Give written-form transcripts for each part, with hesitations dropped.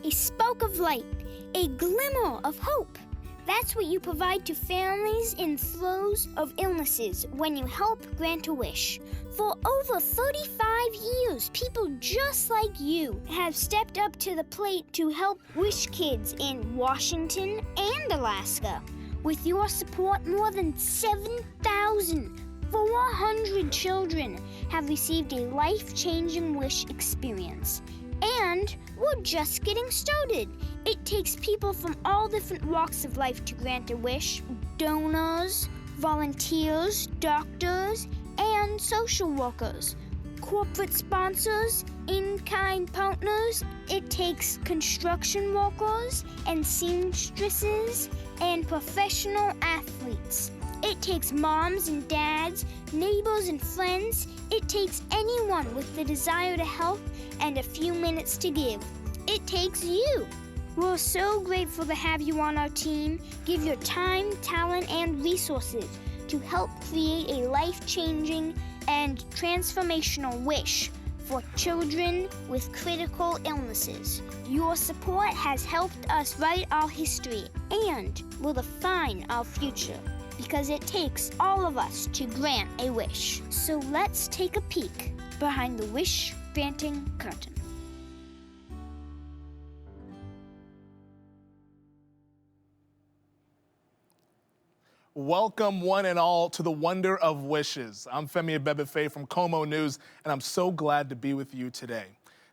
a spark of light, a glimmer of hope. That's what you provide to families in throes of illnesses when you help grant a wish. For over 35 years, people just like you have stepped up to the plate to help wish kids in Washington and Alaska. With your support, more than 7,400 children have received a life-changing wish experience. And we're just getting started. It takes people from all different walks of life to grant a wish: donors, volunteers, doctors, and social workers, corporate sponsors, in-kind partners. It takes construction workers and seamstresses and professional athletes. It takes moms and dads, neighbors and friends. It takes anyone with the desire to help and a few minutes to give. It takes you. We're so grateful to have you on our team. Give your time, talent, and resources to help create a life-changing and transformational wish for children with critical illnesses. Your support has helped us write our history and will define our future, because it takes all of us to grant a wish. So let's take a peek behind the wish-granting curtain. Welcome, one and all, to the Wonder of Wishes. I'm Femi Abebefe from Como News, and I'm so glad to be with you today.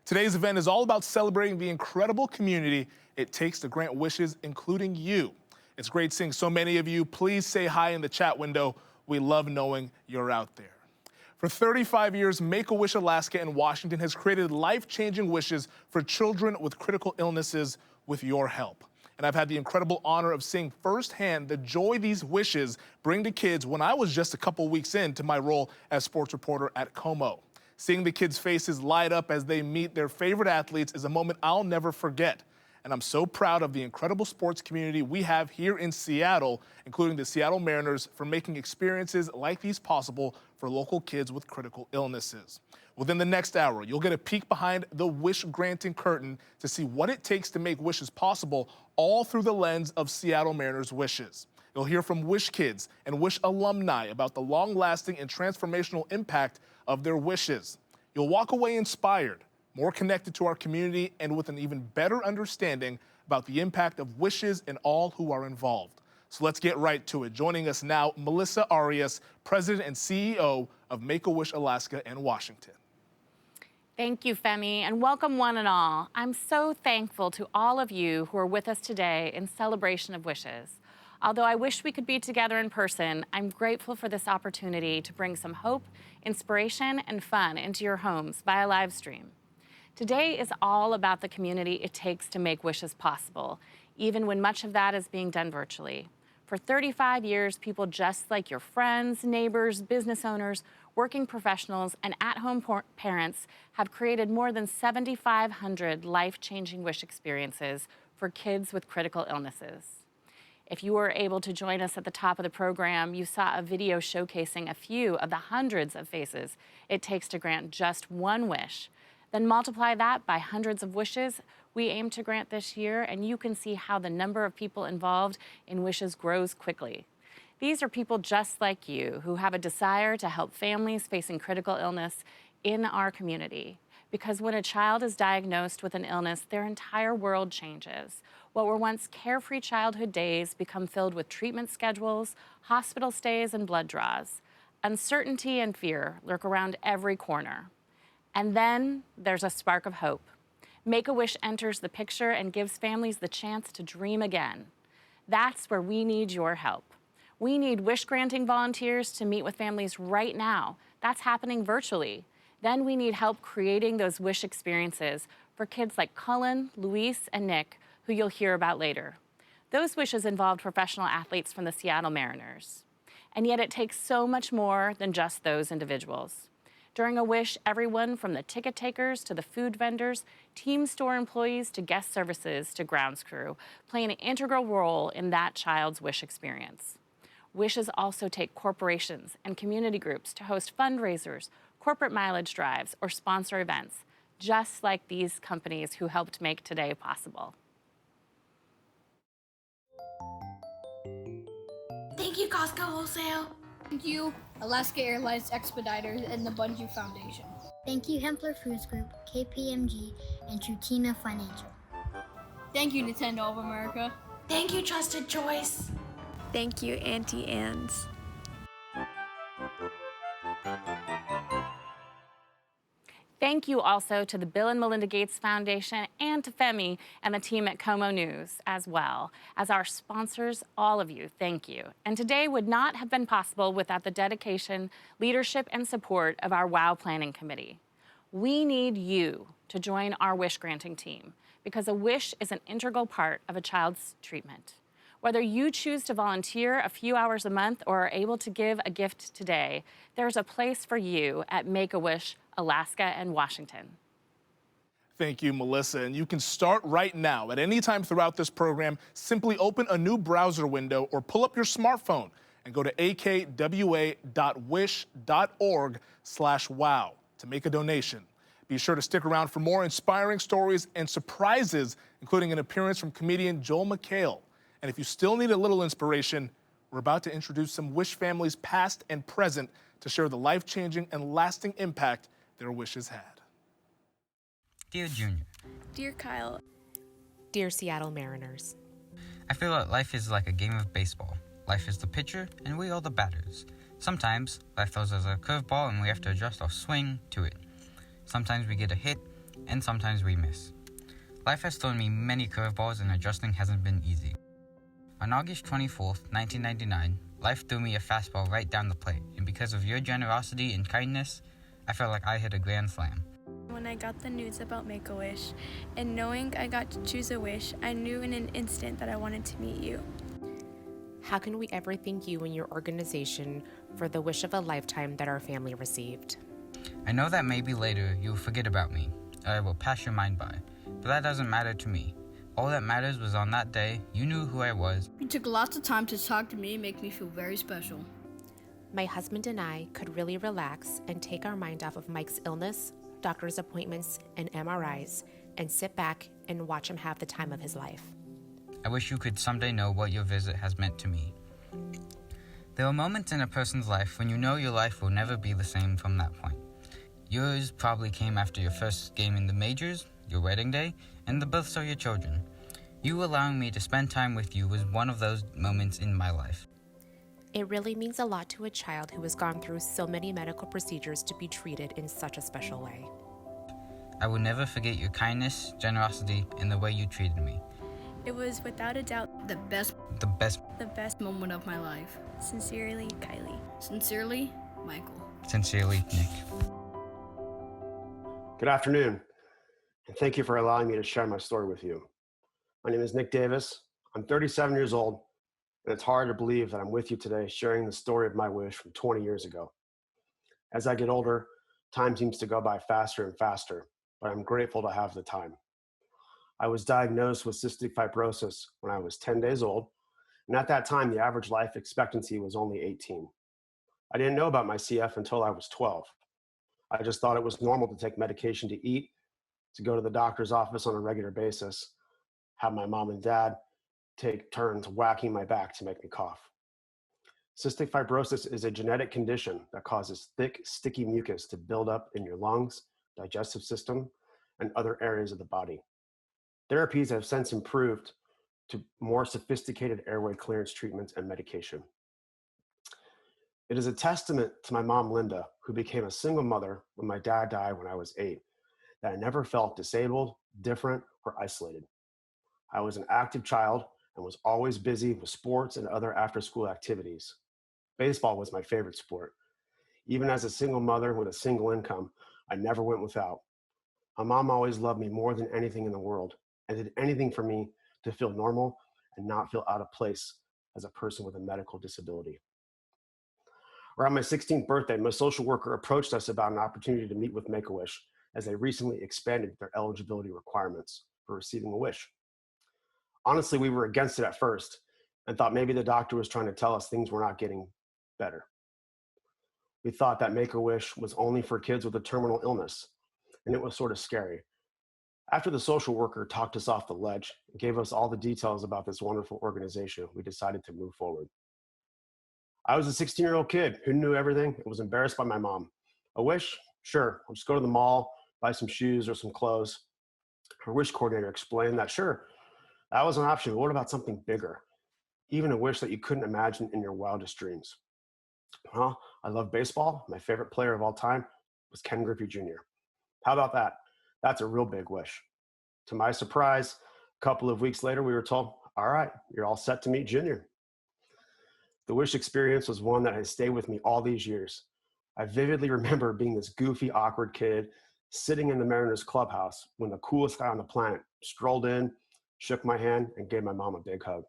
Today's event is all about celebrating the incredible community it takes to grant wishes, including you. It's great seeing so many of you. Please say hi in the chat window. We love knowing you're out there. For 35 years, Make-A-Wish Alaska in Washington has created life-changing wishes for children with critical illnesses with your help. And I've had the incredible honor of seeing firsthand the joy these wishes bring to kids when I was just a couple weeks into my role as sports reporter at Como. Seeing the kids' faces light up as they meet their favorite athletes is a moment I'll never forget. And I'm so proud of the incredible sports community we have here in Seattle, including the Seattle Mariners, for making experiences like these possible for local kids with critical illnesses. Within the next hour, you'll get a peek behind the wish-granting curtain to see what it takes to make wishes possible, all through the lens of Seattle Mariners wishes. You'll hear from Wish kids and Wish alumni about the long-lasting and transformational impact of their wishes. You'll walk away inspired, more connected to our community, and with an even better understanding about the impact of wishes and all who are involved. So let's get right to it. Joining us now, Melissa Arias, President and CEO of Make-A-Wish Alaska and Washington. Thank you, Femi, and welcome one and all. I'm so thankful to all of you who are with us today in celebration of wishes. Although I wish we could be together in person, I'm grateful for this opportunity to bring some hope, inspiration, and fun into your homes via live stream. Today is all about the community it takes to make wishes possible, even when much of that is being done virtually. For 35 years, people just like your friends, neighbors, business owners, working professionals, and at-home parents have created more than 7,500 life-changing wish experiences for kids with critical illnesses. If you were able to join us at the top of the program, you saw a video showcasing a few of the hundreds of faces it takes to grant just one wish. Then multiply that by hundreds of wishes we aim to grant this year, and you can see how the number of people involved in wishes grows quickly. These are people just like you who have a desire to help families facing critical illness in our community. Because when a child is diagnosed with an illness, their entire world changes. What were once carefree childhood days become filled with treatment schedules, hospital stays, and blood draws. Uncertainty and fear lurk around every corner. And then there's a spark of hope. Make-A-Wish enters the picture and gives families the chance to dream again. That's where we need your help. We need wish-granting volunteers to meet with families right now. That's happening virtually. Then we need help creating those wish experiences for kids like Cullen, Luis, and Nick, who you'll hear about later. Those wishes involved professional athletes from the Seattle Mariners. And yet it takes so much more than just those individuals. During a wish, everyone from the ticket takers to the food vendors, team store employees to guest services to grounds crew play an integral role in that child's wish experience. Wishes also take corporations and community groups to host fundraisers, corporate mileage drives, or sponsor events. just like these companies who helped make today possible. Thank you, Costco Wholesale. Thank you, Alaska Airlines Expeditors and the Bungie Foundation. Thank you, Hempler Foods Group, KPMG, and Trutina Financial. Thank you, Nintendo of America. Thank you, Trusted Choice. Thank you, Auntie Anne's. Thank you also to the Bill and Melinda Gates Foundation and to Femi and the team at Como News as well. As our sponsors, all of you, thank you. And today would not have been possible without the dedication, leadership, and support of our WOW Planning Committee. We need you to join our wish granting team because a wish is an integral part of a child's treatment. Whether you choose to volunteer a few hours a month or are able to give a gift today, there's a place for you at Make-A-Wish, Alaska and Washington. Thank you, Melissa. And you can start right now at any time throughout this program. Simply open a new browser window or pull up your smartphone and go to akwa.wish.org/wow to make a donation. Be sure to stick around for more inspiring stories and surprises, including an appearance from comedian Joel McHale. And if you still need a little inspiration, we're about to introduce some Wish families past and present to share the life-changing and lasting impact their wishes had. Dear Junior. Dear Kyle. Dear Seattle Mariners. I feel that life is like a game of baseball. Life is the pitcher and we are the batters. Sometimes life throws us a curveball and we have to adjust our swing to it. Sometimes we get a hit and sometimes we miss. Life has thrown me many curveballs and adjusting hasn't been easy. On August 24th, 1999, life threw me a fastball right down the plate, and because of your generosity and kindness, I felt like I hit a grand slam. When I got the news about Make-A-Wish, and knowing I got to choose a wish, I knew in an instant that I wanted to meet you. How can we ever thank you and your organization for the wish of a lifetime that our family received? I know that maybe later you'll forget about me, or I will pass your mind by, but that doesn't matter to me. All that matters was on that day, you knew who I was. You took lots of time to talk to me and make me feel very special. My husband and I could really relax and take our mind off of Mike's illness, doctor's appointments, and MRIs, and sit back and watch him have the time of his life. I wish you could someday know what your visit has meant to me. There are moments in a person's life when you know your life will never be the same from that point. Yours probably came after your first game in the majors, your wedding day, and the births of your children. You allowing me to spend time with you was one of those moments in my life. It really means a lot to a child who has gone through so many medical procedures to be treated in such a special way. I will never forget your kindness, generosity, and the way you treated me. It was without a doubt The best moment of my life. Sincerely, Kylie. Sincerely, Michael. Sincerely, Nick. Good afternoon, and thank you for allowing me to share my story with you. My name is Nick Davis. I'm 37 years old, and it's hard to believe that I'm with you today sharing the story of my wish from 20 years ago. As I get older, time seems to go by faster and faster, but I'm grateful to have the time. I was diagnosed with cystic fibrosis when I was 10 days old, and at that time, the average life expectancy was only 18. I didn't know about my CF until I was 12. I just thought it was normal to take medication to eat, to go to the doctor's office on a regular basis, have my mom and dad take turns whacking my back to make me cough. Cystic fibrosis is a genetic condition that causes thick, sticky mucus to build up in your lungs, digestive system, and other areas of the body. Therapies have since improved to more sophisticated airway clearance treatments and medication. It is a testament to my mom, Linda, who became a single mother when my dad died when I was 8, that I never felt disabled, different, or isolated. I was an active child and was always busy with sports and other after-school activities. Baseball was my favorite sport. Even as a single mother with a single income, I never went without. My mom always loved me more than anything in the world and did anything for me to feel normal and not feel out of place as a person with a medical disability. Around my 16th birthday, my social worker approached us about an opportunity to meet with Make-A-Wish as they recently expanded their eligibility requirements for receiving a wish. Honestly, we were against it at first and thought maybe the doctor was trying to tell us things were not getting better. We thought that Make-A-Wish was only for kids with a terminal illness. and it was sort of scary. After the social worker talked us off the ledge and gave us all the details about this wonderful organization, we decided to move forward. I was a 16-year-old kid who knew everything and was embarrassed by my mom. A wish? Sure, I'll just go to the mall, buy some shoes or some clothes. Her wish coordinator explained that, sure, that was an option, but what about something bigger? Even a wish that you couldn't imagine in your wildest dreams. Well, I love baseball. My favorite player of all time was Ken Griffey Jr. How about that? That's a real big wish. To my surprise, a couple of weeks later, we were told, all right, you're all set to meet Junior. The wish experience was one that has stayed with me all these years. I vividly remember being this goofy, awkward kid sitting in the Mariners clubhouse when the coolest guy on the planet strolled in, shook my hand, and gave my mom a big hug.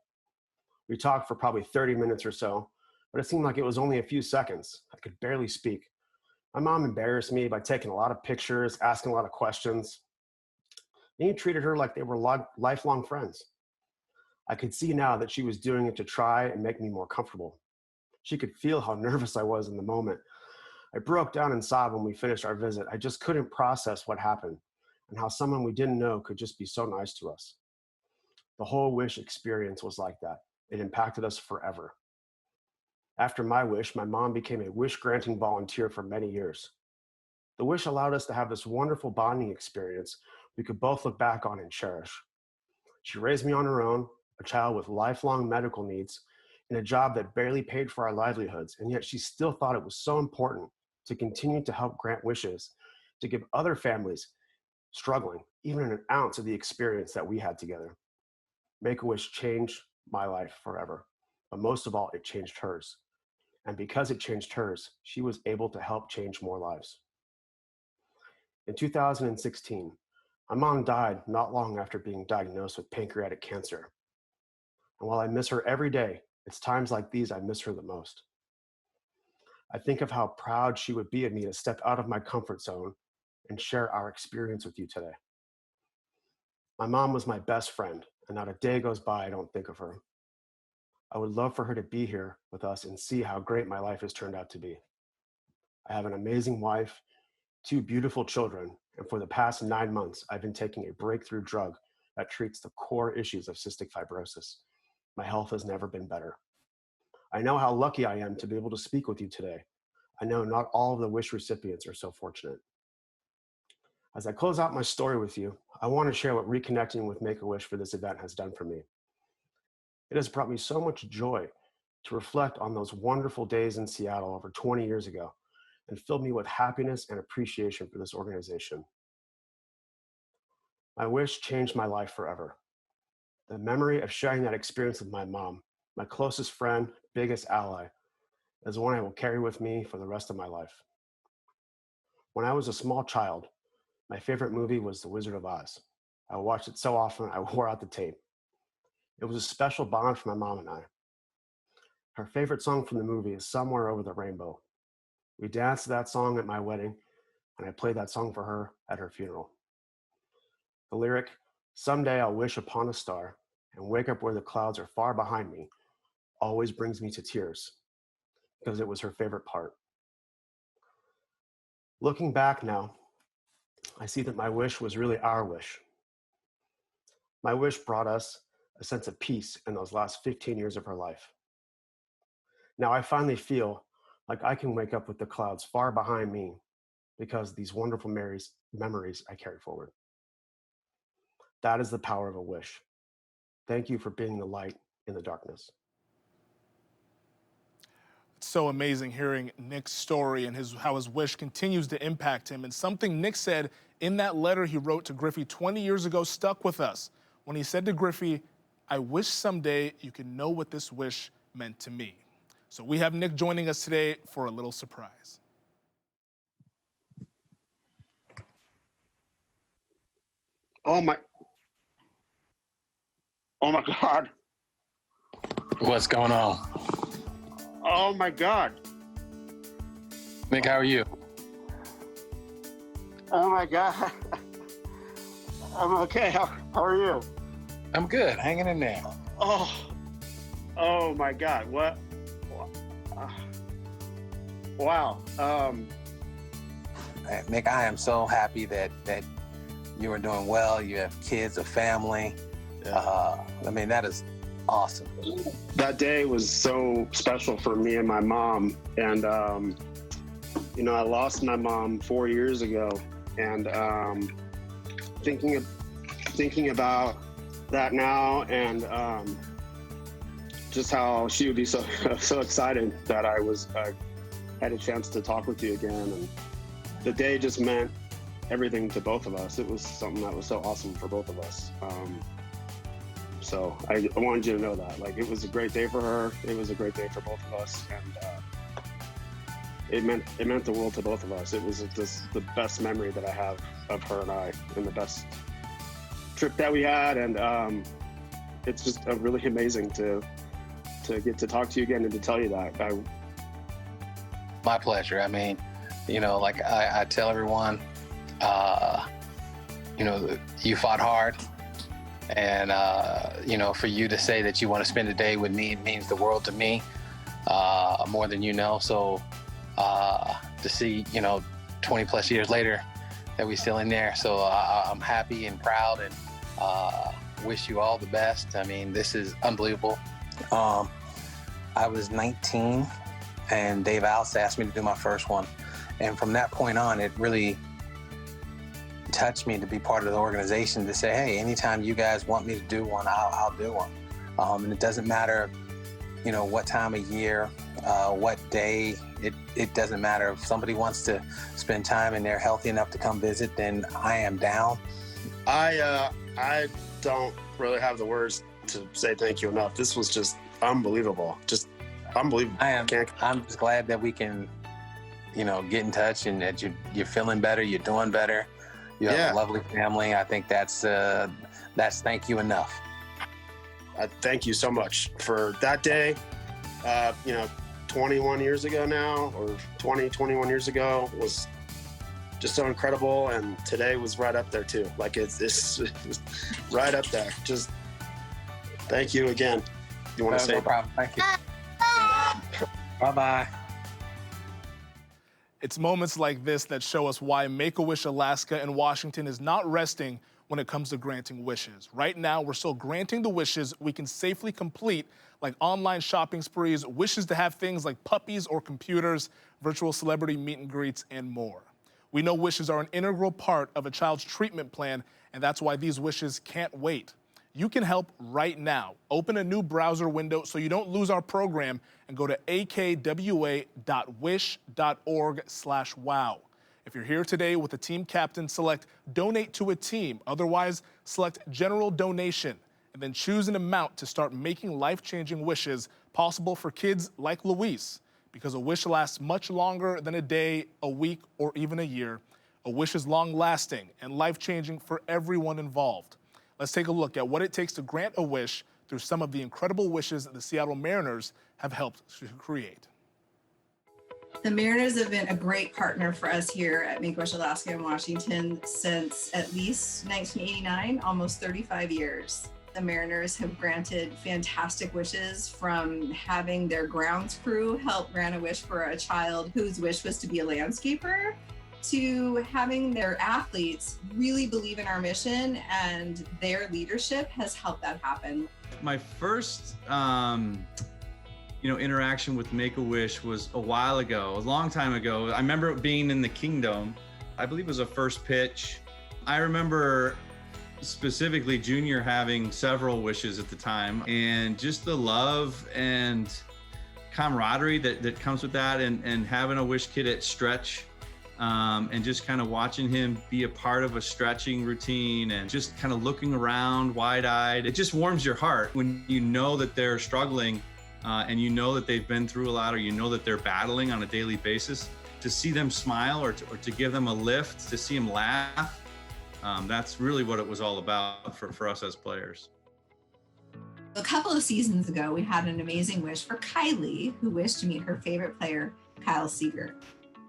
We talked for probably 30 minutes or so, but it seemed like it was only a few seconds. I could barely speak. My mom embarrassed me by taking a lot of pictures, asking a lot of questions. And he treated her like they were lifelong friends. I could see now that she was doing it to try and make me more comfortable. She could feel how nervous I was in the moment. I broke down and sobbed when we finished our visit. I just couldn't process what happened and how someone we didn't know could just be so nice to us. The whole wish experience was like that. It impacted us forever. After my wish, my mom became a wish-granting volunteer for many years. The wish allowed us to have this wonderful bonding experience we could both look back on and cherish. She raised me on her own, a child with lifelong medical needs, in a job that barely paid for our livelihoods, and yet she still thought it was so important to continue to help grant wishes, to give other families struggling even an ounce of the experience that we had together. Make-A-Wish changed my life forever, but most of all, it changed hers. And because it changed hers, she was able to help change more lives. In 2016, my mom died not long after being diagnosed with pancreatic cancer. And while I miss her every day, it's times like these I miss her the most. I think of how proud she would be of me to step out of my comfort zone and share our experience with you today. My mom was my best friend, and not a day goes by I don't think of her. I would love for her to be here with us and see how great my life has turned out to be. I have an amazing wife, 2 beautiful children, and for the past 9 months, I've been taking a breakthrough drug that treats the core issues of cystic fibrosis. My health has never been better. I know how lucky I am to be able to speak with you today. I know not all of the wish recipients are so fortunate. As I close out my story with you, I want to share what reconnecting with Make-A-Wish for this event has done for me. It has brought me so much joy to reflect on those wonderful days in Seattle over 20 years ago and filled me with happiness and appreciation for this organization. My wish changed my life forever. The memory of sharing that experience with my mom, my closest friend, biggest ally, is one I will carry with me for the rest of my life. When I was a small child, my favorite movie was The Wizard of Oz. I watched it so often I wore out the tape. It was a special bond for my mom and I. Her favorite song from the movie is Somewhere Over the Rainbow. We danced to that song at my wedding, and I played that song for her at her funeral. The lyric, "Someday I'll wish upon a star and wake up where the clouds are far behind me," always brings me to tears because it was her favorite part. Looking back now, I see that my wish was really our wish. My wish brought us a sense of peace in those last 15 years of her life. Now I finally feel like I can wake up with the clouds far behind me because of these wonderful memories I carry forward. That is the power of a wish. Thank you for being the light in the darkness. It's so amazing hearing Nick's story and how his wish continues to impact him. And something Nick said in that letter he wrote to Griffey 20 years ago stuck with us when he said to Griffey, "I wish someday you could know what this wish meant to me." So we have Nick joining us today for a little surprise. Oh my God. What's going on? Oh my God. Nick, how are you? Oh my God. I'm okay. How are you? I'm good, hanging in there. Oh my God. What? Wow. Nick, I am so happy that you are doing well. You have kids, a family. I mean, that is awesome. That day was so special for me and my mom. And, you know, I lost my mom 4 years ago. And thinking about that now, and just how she would be so excited that I had a chance to talk with you again. And the day just meant everything to both of us. It was something that was so awesome for both of us. So I wanted you to know that. Like, it was a great day for her. It was a great day for both of us. And it meant the world to both of us. It was just the best memory that I have of her and I, and the best trip that we had. And it's just really amazing to get to talk to you again and to tell you that. My pleasure. I mean, you know, like I tell everyone, you know, you fought hard. And, you know, for you to say that you want to spend a day with me, it means the world to me, more than you know. So to see, you know, 20 plus years later that we're still in there. So I'm happy and proud, and wish you all the best. I mean, this is unbelievable. I was 19 and Dave Allis asked me to do my first one. And from that point on, it really touched me to be part of the organization, to say, hey, anytime you guys want me to do one, I'll do one. And it doesn't matter, you know, what time of year, what day, it doesn't matter. If somebody wants to spend time and they're healthy enough to come visit, then I am down. I don't really have the words to say thank you enough. This was just unbelievable. Just unbelievable. I'm just glad that we can, you know, get in touch, and that you're feeling better, you're doing better. You have a lovely family. I think that's thank you enough. Thank you so much for that day. You know, 21 years ago now, or 21 years ago, was just so incredible. And today was right up there too. Like it's right up there. Just thank you again. You want to say? No problem. Thank you. Bye-bye. It's moments like this that show us why Make-A-Wish Alaska and Washington is not resting when it comes to granting wishes. Right now, we're still granting the wishes we can safely complete, like online shopping sprees, wishes to have things like puppies or computers, virtual celebrity meet and greets, and more. We know wishes are an integral part of a child's treatment plan, and that's why these wishes can't wait. You can help right now. Open a new browser window so you don't lose our program, and go to akwa.wish.org/wow. If you're here today with a team captain, select Donate to a Team. Otherwise, select General Donation, and then choose an amount to start making life-changing wishes possible for kids like Luis. Because a wish lasts much longer than a day, a week, or even a year. A wish is long-lasting and life-changing for everyone involved. Let's take a look at what it takes to grant a wish through some of the incredible wishes that the Seattle Mariners have helped to create. The Mariners have been a great partner for us here at Make-A-Wish Alaska and Washington since at least 1989, almost 35 years. The Mariners have granted fantastic wishes, from having their grounds crew help grant a wish for a child whose wish was to be a landscaper, to having their athletes really believe in our mission, and their leadership has helped that happen. My first interaction with Make-A-Wish was a while ago, a long time ago. I remember it being in the Kingdom. I believe it was a first pitch. I remember specifically Junior having several wishes at the time, and just the love and camaraderie that comes with that, and having a wish kid at stretch, and just kind of watching him be a part of a stretching routine, and just kind of looking around wide-eyed. It just warms your heart when you know that they're struggling, and you know that they've been through a lot, or you know that they're battling on a daily basis. To see them smile, or to give them a lift, to see them laugh, that's really what it was all about for us as players. A couple of seasons ago, we had an amazing wish for Kylie, who wished to meet her favorite player, Kyle Seager.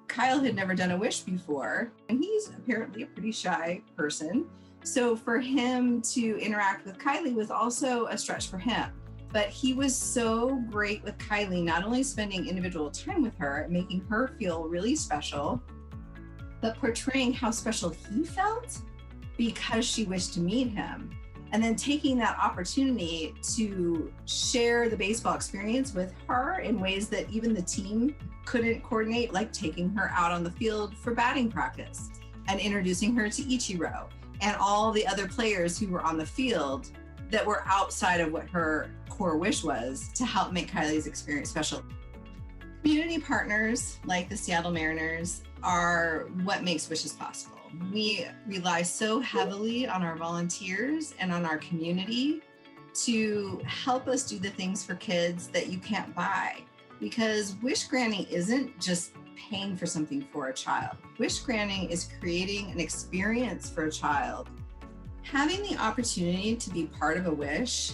Kyle had never done a wish before, and he's apparently a pretty shy person. So for him to interact with Kylie was also a stretch for him. But he was so great with Kylie, not only spending individual time with her, making her feel really special, but portraying how special he felt because she wished to meet him. And then taking that opportunity to share the baseball experience with her in ways that even the team couldn't coordinate, like taking her out on the field for batting practice and introducing her to Ichiro and all the other players who were on the field that were outside of what her core wish was to help make Kylie's experience special. Community partners like the Seattle Mariners are what makes wishes possible. We rely so heavily on our volunteers and on our community to help us do the things for kids that you can't buy, because wish granting isn't just paying for something for a child. Wish granting is creating an experience for a child. Having the opportunity to be part of a wish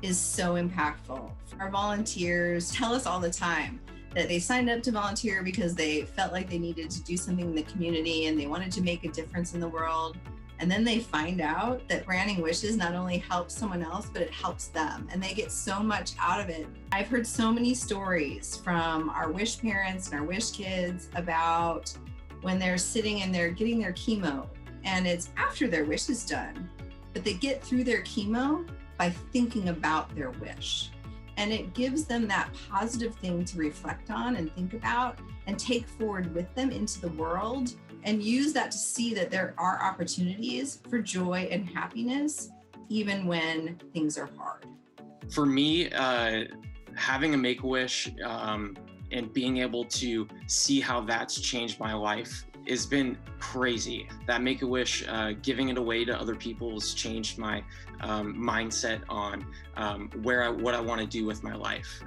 is so impactful. Our volunteers tell us all the time that they signed up to volunteer because they felt like they needed to do something in the community and they wanted to make a difference in the world. And then they find out that granting wishes not only helps someone else, but it helps them. And they get so much out of it. I've heard so many stories from our wish parents and our wish kids about when they're sitting and they're getting their chemo and it's after their wish is done, but they get through their chemo by thinking about their wish. And it gives them that positive thing to reflect on and think about and take forward with them into the world and use that to see that there are opportunities for joy and happiness, even when things are hard. For me, having a Make-A-Wish and being able to see how that's changed my life has been crazy. That Make-A-Wish, giving it away to other people has changed my mindset on what I want to do with my life,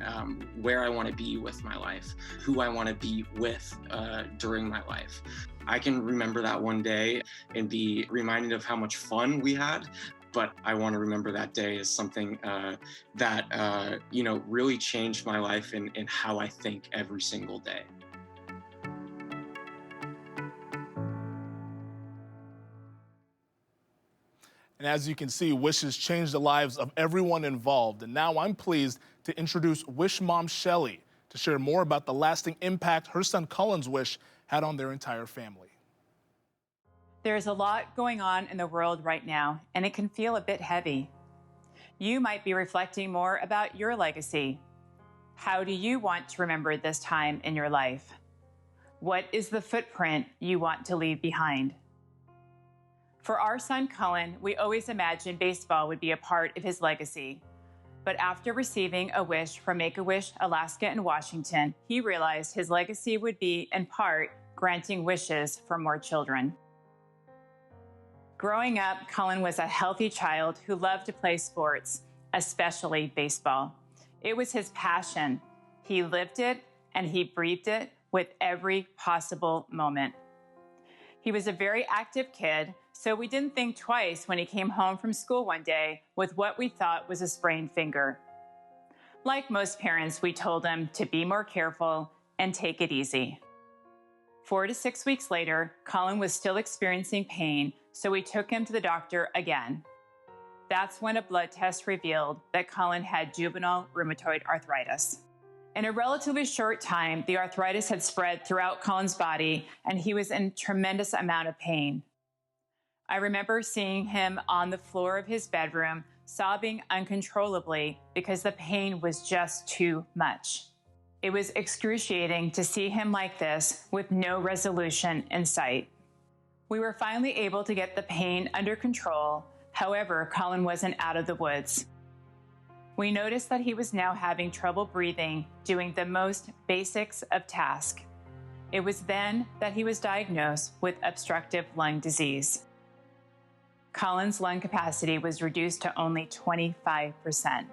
where I want to be with my life, who I want to be with during my life. I can remember that one day and be reminded of how much fun we had, but I want to remember that day as something that really changed my life and how I think every single day. And as you can see, wishes change the lives of everyone involved. And now I'm pleased to introduce Wish Mom Shelly to share more about the lasting impact her son Cullen's wish had on their entire family. There's a lot going on in the world right now, and it can feel a bit heavy. You might be reflecting more about your legacy. How do you want to remember this time in your life? What is the footprint you want to leave behind? For our son Cullen, we always imagined baseball would be a part of his legacy. But after receiving a wish from Make-A-Wish Alaska and Washington, he realized his legacy would be, in part, granting wishes for more children. Growing up, Cullen was a healthy child who loved to play sports, especially baseball. It was his passion. He lived it and he breathed it with every possible moment. He was a very active kid, so we didn't think twice when he came home from school one day with what we thought was a sprained finger. Like most parents, we told him to be more careful and take it easy. 4 to 6 weeks later, Cullen was still experiencing pain, so we took him to the doctor again. That's when a blood test revealed that Cullen had juvenile rheumatoid arthritis. In a relatively short time, the arthritis had spread throughout Cullen's body, and he was in a tremendous amount of pain. I remember seeing him on the floor of his bedroom, sobbing uncontrollably because the pain was just too much. It was excruciating to see him like this with no resolution in sight. We were finally able to get the pain under control. However, Cullen wasn't out of the woods. We noticed that he was now having trouble breathing, doing the most basics of tasks. It was then that he was diagnosed with obstructive lung disease. Cullen's lung capacity was reduced to only 25%.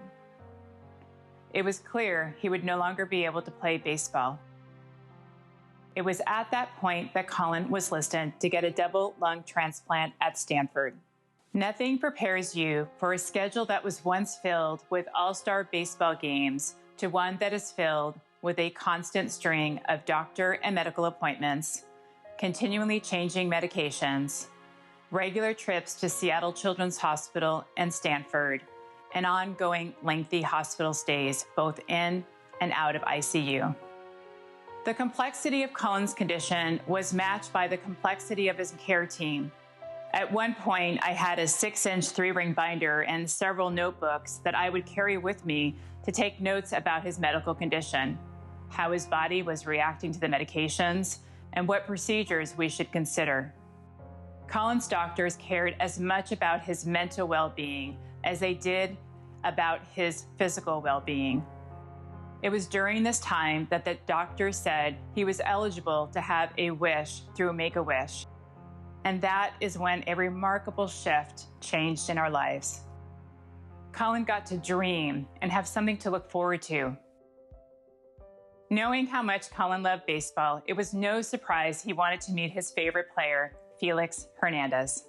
It was clear he would no longer be able to play baseball. It was at that point that Cullen was listed to get a double lung transplant at Stanford. Nothing prepares you for a schedule that was once filled with all-star baseball games to one that is filled with a constant string of doctor and medical appointments, continually changing medications, regular trips to Seattle Children's Hospital and Stanford, and ongoing lengthy hospital stays both in and out of ICU. The complexity of Cullen's condition was matched by the complexity of his care team. At one point, I had a 6-inch 3-ring binder and several notebooks that I would carry with me to take notes about his medical condition, how his body was reacting to the medications, and what procedures we should consider. Cullen's doctors cared as much about his mental well-being as they did about his physical well-being. It was during this time that the doctors said he was eligible to have a wish through Make-A-Wish. And that is when a remarkable shift changed in our lives. Cullen got to dream and have something to look forward to. Knowing how much Cullen loved baseball, it was no surprise he wanted to meet his favorite player, Felix Hernandez.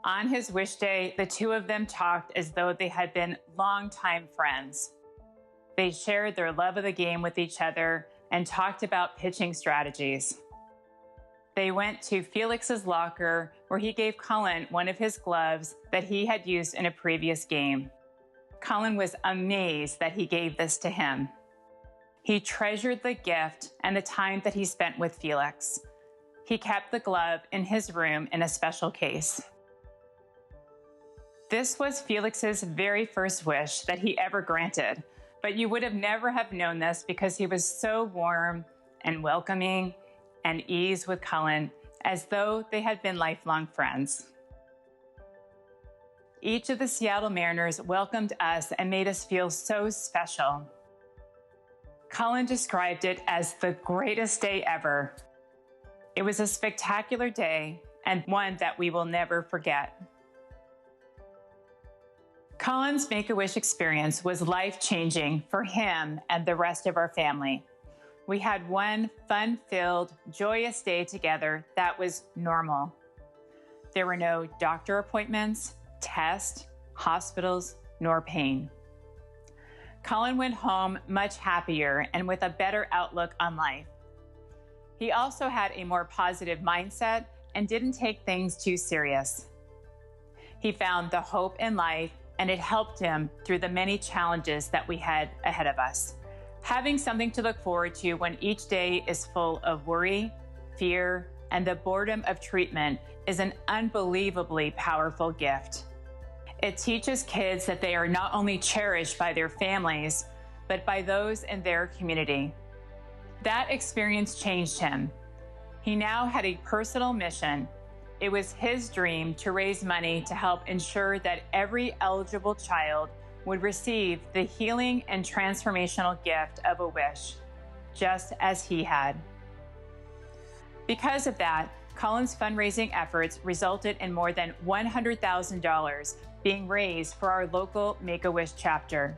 On his wish day, the two of them talked as though they had been longtime friends. They shared their love of the game with each other and talked about pitching strategies. They went to Felix's locker, where he gave Cullen one of his gloves that he had used in a previous game. Cullen was amazed that he gave this to him. He treasured the gift and the time that he spent with Felix. He kept the glove in his room in a special case. This was Felix's very first wish that he ever granted, but you would have never have known this because he was so warm and welcoming and ease with Cullen, as though they had been lifelong friends. Each of the Seattle Mariners welcomed us and made us feel so special. Cullen described it as the greatest day ever. It was a spectacular day and one that we will never forget. Cullen's Make-A-Wish experience was life-changing for him and the rest of our family. We had one fun-filled, joyous day together that was normal. There were no doctor appointments, tests, hospitals, nor pain. Cullen went home much happier and with a better outlook on life. He also had a more positive mindset and didn't take things too serious. He found the hope in life, and it helped him through the many challenges that we had ahead of us. Having something to look forward to when each day is full of worry, fear, and the boredom of treatment is an unbelievably powerful gift. It teaches kids that they are not only cherished by their families, but by those in their community. That experience changed him. He now had a personal mission. It was his dream to raise money to help ensure that every eligible child would receive the healing and transformational gift of a wish, just as he had. Because of that, Cullen's fundraising efforts resulted in more than $100,000 being raised for our local Make-A-Wish chapter.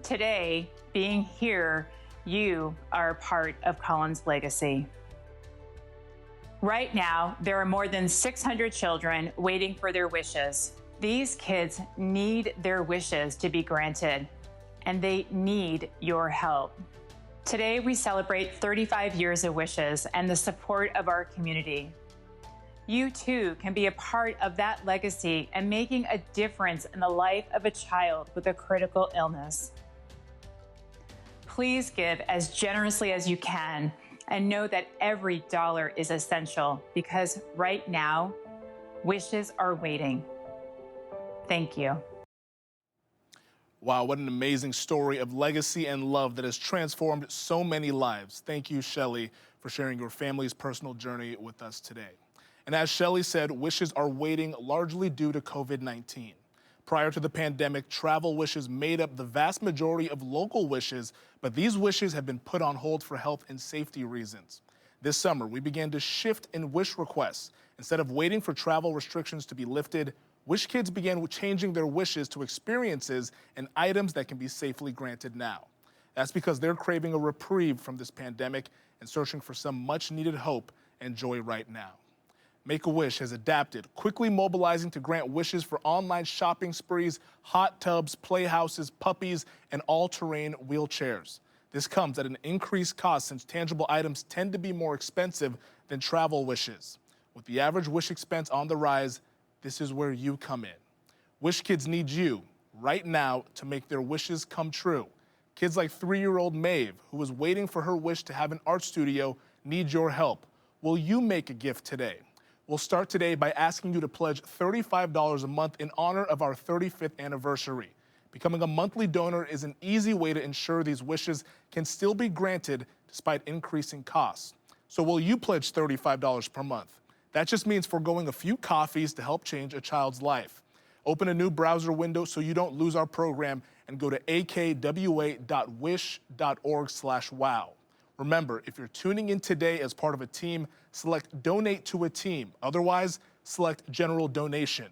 Today, being here, you are a part of Cullen's legacy. Right now, there are more than 600 children waiting for their wishes. These kids need their wishes to be granted, and they need your help. Today, we celebrate 35 years of wishes and the support of our community. You too can be a part of that legacy and making a difference in the life of a child with a critical illness. Please give as generously as you can and know that every dollar is essential because right now, wishes are waiting. Thank you. Wow, what an amazing story of legacy and love that has transformed so many lives. Thank you, Shelly, for sharing your family's personal journey with us today. And as Shelly said, wishes are waiting largely due to COVID-19. Prior to the pandemic, travel wishes made up the vast majority of local wishes, but these wishes have been put on hold for health and safety reasons. This summer, we began to shift in wish requests. Instead of waiting for travel restrictions to be lifted, Wish kids began changing their wishes to experiences and items that can be safely granted now. That's because they're craving a reprieve from this pandemic and searching for some much-needed hope and joy right now. Make-A-Wish has adapted, quickly mobilizing to grant wishes for online shopping sprees, hot tubs, playhouses, puppies, and all-terrain wheelchairs. This comes at an increased cost since tangible items tend to be more expensive than travel wishes. With the average wish expense on the rise, this is where you come in. Wish kids need you right now to make their wishes come true. Kids like 3-year-old Maeve, who was waiting for her wish to have an art studio, need your help. Will you make a gift today? We'll start today by asking you to pledge $35 a month in honor of our 35th anniversary. Becoming a monthly donor is an easy way to ensure these wishes can still be granted despite increasing costs. So will you pledge $35 per month? That just means foregoing a few coffees to help change a child's life. Open a new browser window so you don't lose our program and go to akwa.wish.org/wow. Remember, if you're tuning in today as part of a team, select Donate to a Team. Otherwise, select General Donation.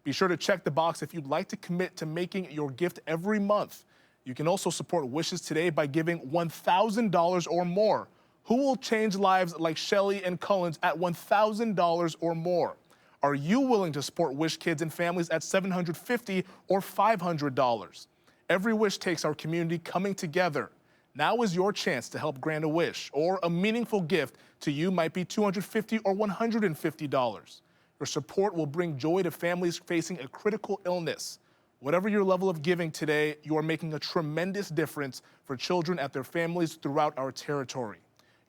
Be sure to check the box if you'd like to commit to making your gift every month. You can also support Wishes today by giving $1,000 or more. Who will change lives like Shelly and Cullen's at $1,000 or more? Are you willing to support Wish kids and families at $750 or $500? Every wish takes our community coming together. Now is your chance to help grant a wish, or a meaningful gift to you might be $250 or $150. Your support will bring joy to families facing a critical illness. Whatever your level of giving today, you are making a tremendous difference for children and their families throughout our territory.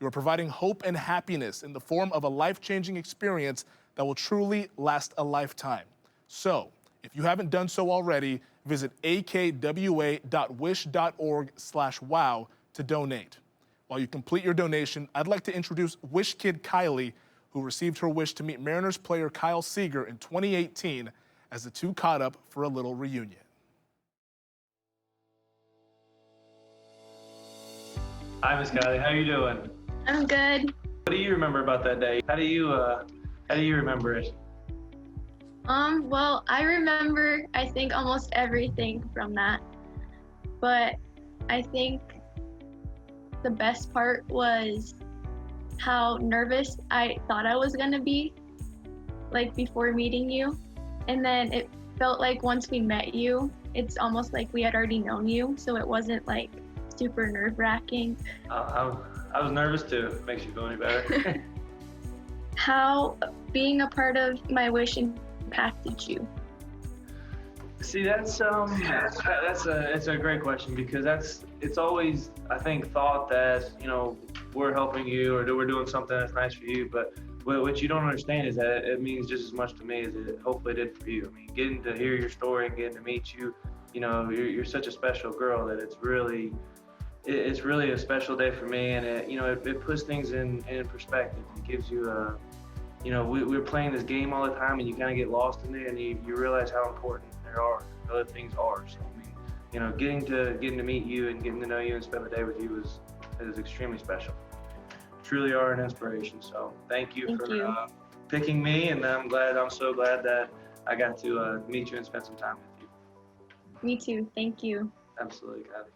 You are providing hope and happiness in the form of a life-changing experience that will truly last a lifetime. So, if you haven't done so already, visit akwa.wish.org/wow to donate. While you complete your donation, I'd like to introduce Wish Kid Kylie, who received her wish to meet Mariners player Kyle Seager in 2018 as the two caught up for a little reunion. Hi, Miss Kylie. How you doing? I'm good. What do you remember about that day? How do you remember it? Well, I remember, I think, almost everything from that. But I think the best part was how nervous I thought I was gonna be, like before meeting you. And then it felt like once we met you, it's almost like we had already known you, so it wasn't like super nerve-wracking. I was nervous too. If it makes you feel any better. How being a part of my wish impacted you? See, that's a great question, because it's always, I think, thought that, you know, we're helping you or we're doing something that's nice for you, but what you don't understand is that it means just as much to me as it hopefully did for you. I mean, getting to hear your story and getting to meet you, you know, you're such a special girl that it's really a special day for me, and it puts things in perspective. It gives you a, you know, we're playing this game all the time, and you kind of get lost in it, and you realize how important other things are. So I mean, you know, getting to meet you and getting to know you and spend the day with you is extremely special. Truly are an inspiration. So thank you for picking me, and I'm so glad that I got to meet you and spend some time with you. Me too. Thank you. Absolutely, Kylie.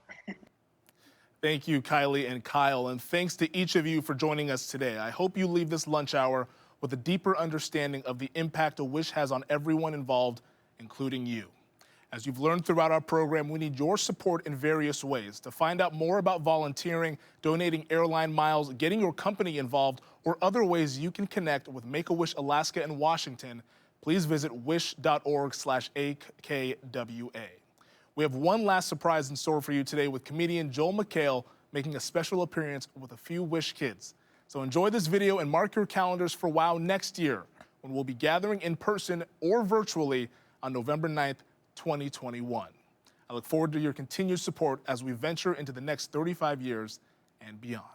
Thank you, Kylie and Kyle, and thanks to each of you for joining us today. I hope you leave this lunch hour with a deeper understanding of the impact a wish has on everyone involved, including you. As you've learned throughout our program, we need your support in various ways. To find out more about volunteering, donating airline miles, getting your company involved, or other ways you can connect with Make-A-Wish Alaska and Washington, please visit wish.org/AKWA. We have one last surprise in store for you today with comedian Joel McHale making a special appearance with a few Wish kids. So enjoy this video and mark your calendars for WOW next year, when we'll be gathering in person or virtually on November 9th, 2021. I look forward to your continued support as we venture into the next 35 years and beyond.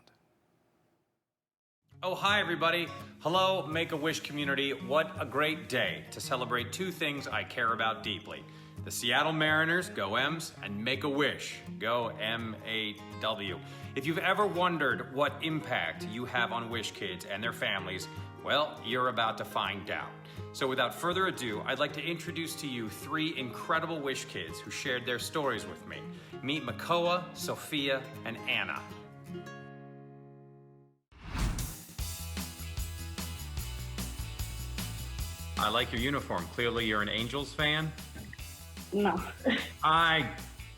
Oh, hi, everybody. Hello, Make-A-Wish community. What a great day to celebrate two things I care about deeply. The Seattle Mariners, go M's, and Make-A-Wish, go MAW. If you've ever wondered what impact you have on Wish kids and their families, well, you're about to find out. So without further ado, I'd like to introduce to you three incredible Wish kids who shared their stories with me. Meet Makoa, Sophia, and Anna. I like your uniform. Clearly you're an Angels fan? No. I'm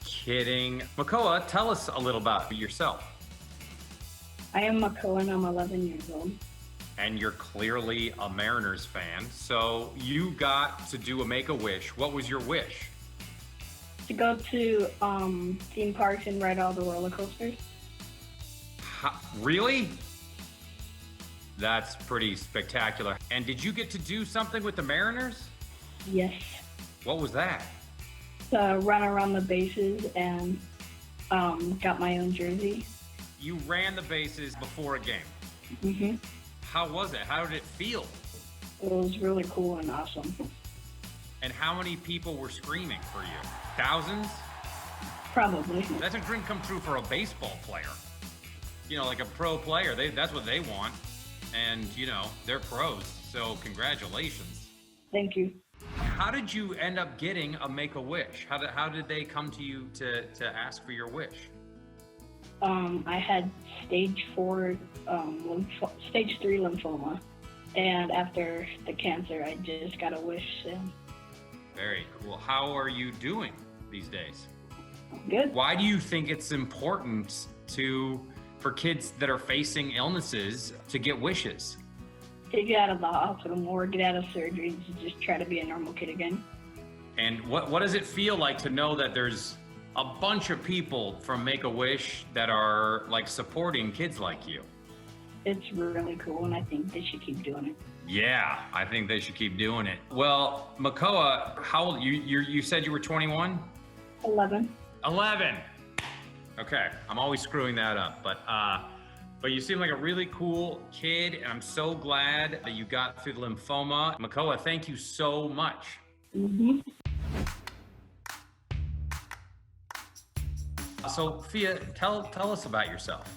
kidding. Makoa, tell us a little about yourself. I am Makoa and I'm 11 years old. And you're clearly a Mariners fan. So you got to do a Make-A-Wish. What was your wish? To go to theme parks and ride all the roller coasters. Really? That's pretty spectacular. And did you get to do something with the Mariners? Yes. What was that? To run around the bases and got my own jersey. You ran the bases before a game. Mm-hmm. How was it? How did it feel? It was really cool and awesome. And how many people were screaming for you? Thousands? Probably. That's a dream come true for a baseball player. You know, like a pro player, that's what they want. And, you know, they're pros, so congratulations. Thank you. How did you end up getting a Make-A-Wish? How did they come to you to ask for your wish? I had stage 3 lymphoma. And after the cancer, I just got a wish. And Very cool. How are you doing these days? Good. Why do you think it's important for kids that are facing illnesses to get wishes? To get out of the hospital more, get out of surgery, to just try to be a normal kid again. And what does it feel like to know that there's a bunch of people from Make-A-Wish that are like supporting kids like you? It's really cool, and I think they should keep doing it. Yeah, I think they should keep doing it. Well, Makoa, how old you said you were 21? 11. 11. Okay, I'm always screwing that up, but you seem like a really cool kid, and I'm so glad that you got through the lymphoma. Makoa, thank you so much. Mm-hmm. Sophia, tell us about yourself.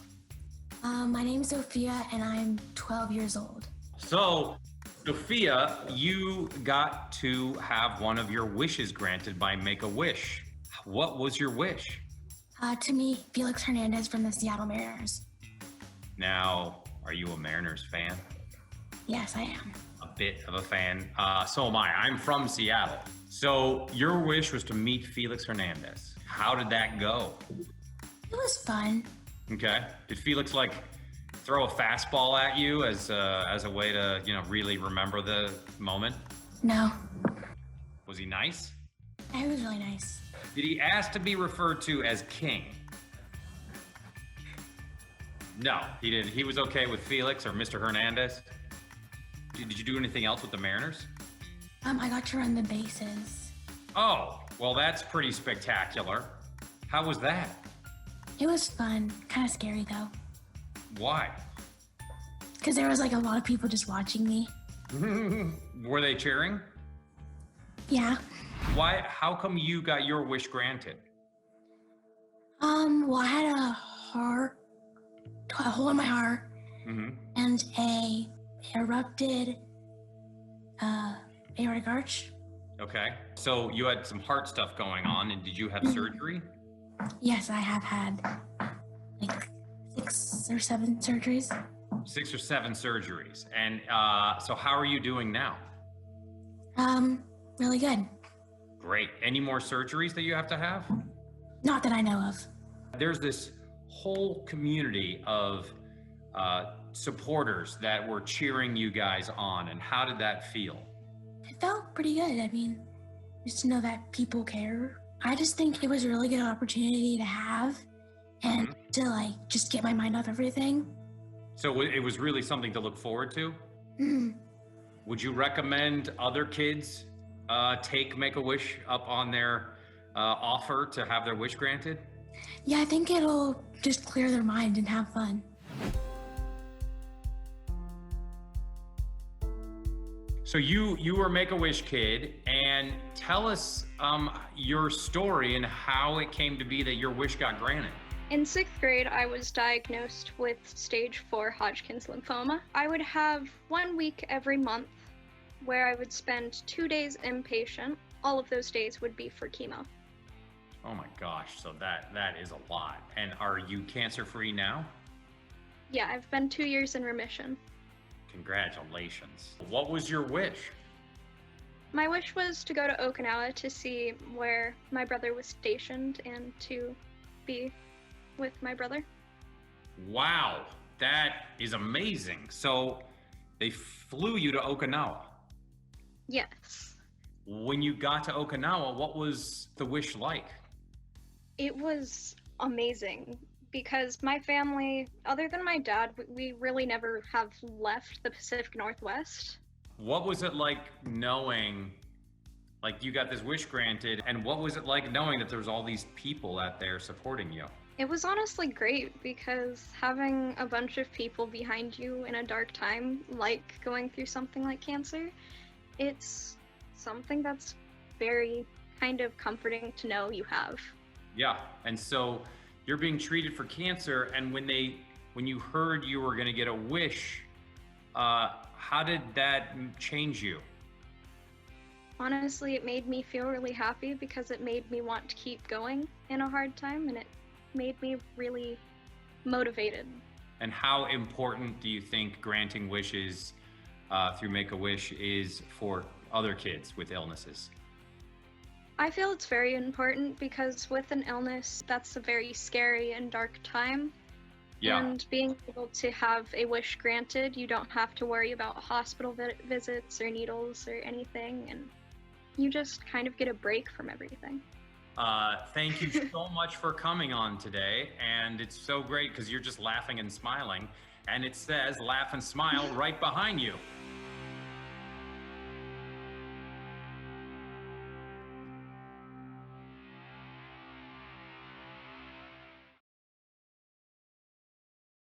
My name's Sophia, and I'm 12 years old. So, Sophia, you got to have one of your wishes granted by Make-A-Wish. What was your wish? To meet Felix Hernandez from the Seattle Mariners. Now, are you a Mariners fan? Yes, I am. A bit of a fan. So am I. I'm from Seattle. So your wish was to meet Felix Hernandez. How did that go? It was fun. Okay. Did Felix throw a fastball at you as a way to, really remember the moment? No. Was he nice? It was really nice. Did he ask to be referred to as King? No, he didn't. He was okay with Felix or Mr. Hernandez. Did you do anything else with the Mariners? I got to run the bases. Oh, well, that's pretty spectacular. How was that? It was fun. Kind of scary, though. Why? Because there was a lot of people just watching me. Were they cheering? Yeah. Why? How come you got your wish granted? Well, I had a hole in my heart, and a erupted aortic arch. Okay. So you had some heart stuff going on, and did you have surgery? Yes, I have had 6 or 7 surgeries. 6 or 7 surgeries. And so how are you doing now? Really good. Great. Any more surgeries that you have to have? Not that I know of. There's this whole community of supporters that were cheering you guys on, and how did that feel? It felt pretty good. I mean, just to know that people care. I just think it was a really good opportunity to have and to just get my mind off everything. So it was really something to look forward to? Mm. Would you recommend other kids take Make-A-Wish up on their offer to have their wish granted? Yeah, I think it'll just clear their mind and have fun. So you were a Make-A-Wish kid, and tell us your story and how it came to be that your wish got granted. In 6th grade, I was diagnosed with stage 4 Hodgkin's lymphoma. I would have 1 week every month where I would spend 2 days inpatient. All of those days would be for chemo. Oh my gosh, so that is a lot. And are you cancer-free now? Yeah, I've been 2 years in remission. Congratulations. What was your wish? My wish was to go to Okinawa to see where my brother was stationed and to be with my brother. Wow, that is amazing. So they flew you to Okinawa. Yes. When you got to Okinawa, what was the wish like? It was amazing because my family, other than my dad, we really never have left the Pacific Northwest. What was it like knowing, like you got this wish granted, and what was it like knowing that there was all these people out there supporting you? It was honestly great because having a bunch of people behind you in a dark time, like going through something like cancer, it's something that's very kind of comforting to know you have. Yeah, and so you're being treated for cancer, and when you heard you were gonna get a wish, how did that change you? Honestly, it made me feel really happy because it made me want to keep going in a hard time, and it made me really motivated. And how important do you think granting wishes through Make-A-Wish is for other kids with illnesses? I feel it's very important because with an illness, that's a very scary and dark time. Yeah. And being able to have a wish granted, you don't have to worry about hospital visits or needles or anything, and you just kind of get a break from everything. Thank you so much for coming on today, and it's so great because you're just laughing and smiling, and it says laugh and smile right behind you.